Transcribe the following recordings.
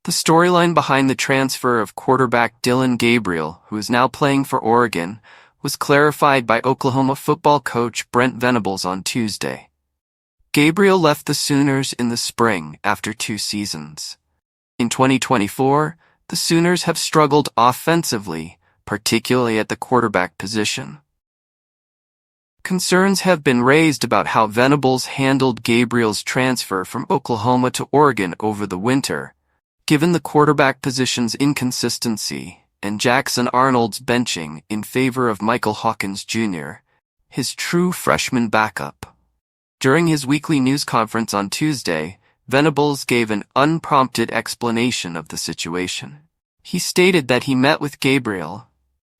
The storyline behind the transfer of quarterback Dillon Gabriel, who is now playing for Oregon, was clarified by Oklahoma football coach Brent Venables on Tuesday. Gabriel left the Sooners in the spring after 2 seasons. In 2024, the Sooners have struggled offensively, particularly at the quarterback position. Concerns have been raised about how Venables handled Gabriel's transfer from Oklahoma to Oregon over the winter, given the quarterback position's inconsistency and Jackson Arnold's benching in favor of Michael Hawkins Jr., his true freshman backup. During his weekly news conference on Tuesday, Venables gave an unprompted explanation of the situation. He stated that he met with Gabriel,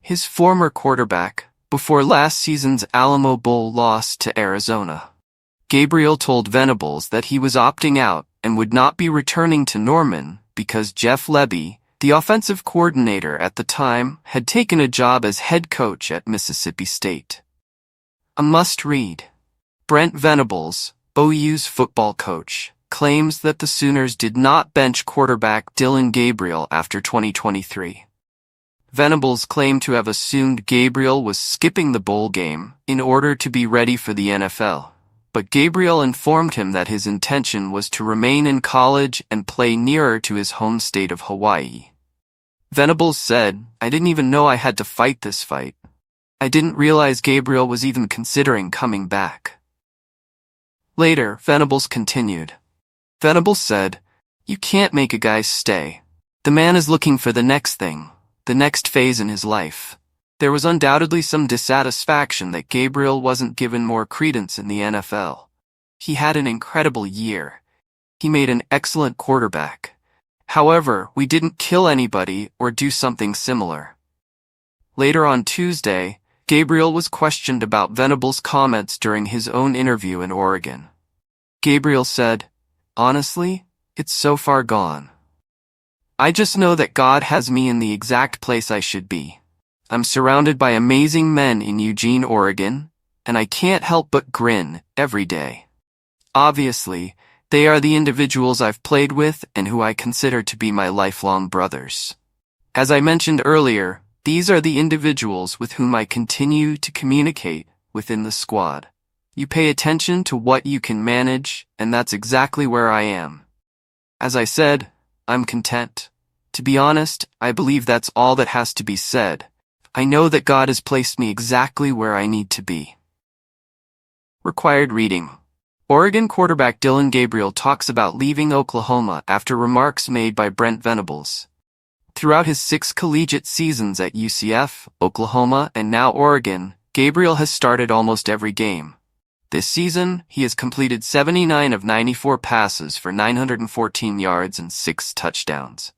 his former quarterback, before last season's Alamo Bowl loss to Arizona. Gabriel told Venables that he was opting out and would not be returning to Norman because Jeff Lebby, the offensive coordinator at the time, had taken a job as head coach at Mississippi State. A must-read. Brent Venables, OU's football coach, claims that the Sooners did not bench quarterback Dillon Gabriel after 2023. Venables claimed to have assumed Gabriel was skipping the bowl game in order to be ready for the NFL, but Gabriel informed him that his intention was to remain in college and play nearer to his home state of Hawaii. Venables said, "I didn't even know I had to fight this fight. I didn't realize Gabriel was even considering coming back." Later, Venables continued. Venables said, "You can't make a guy stay. The man is looking for the next thing, the next phase in his life." There was undoubtedly some dissatisfaction that Gabriel wasn't given more credence in the NFL. He had an incredible year. He made an excellent quarterback. However, we didn't kill anybody or do something similar. Later on Tuesday, Gabriel was questioned about Venables' comments during his own interview in Oregon. Gabriel said, "Honestly, it's so far gone. I just know that God has me in the exact place I should be. I'm surrounded by amazing men in Eugene, Oregon, and I can't help but grin every day. Obviously, they are the individuals I've played with and who I consider to be my lifelong brothers. As I mentioned earlier, these are the individuals with whom I continue to communicate within the squad. You pay attention to what you can manage, and that's exactly where I am. As I said, I'm content. To be honest, I believe that's all that has to be said. I know that God has placed me exactly where I need to be." Required reading. Oregon quarterback Dillon Gabriel talks about leaving Oklahoma after remarks made by Brent Venables. Throughout his 6 collegiate seasons at UCF, Oklahoma, and now Oregon, Gabriel has started almost every game. This season, he has completed 79 of 94 passes for 914 yards and 6 touchdowns.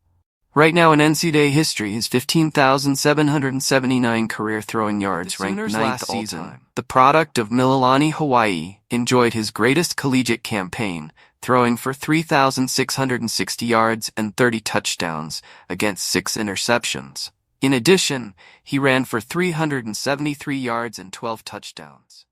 Right now in NCAA history, his 15,779 career throwing yards ranked 9th all-time. The product of Mililani, Hawaii, enjoyed his greatest collegiate campaign, throwing for 3,660 yards and 30 touchdowns against 6 interceptions. In addition, he ran for 373 yards and 12 touchdowns.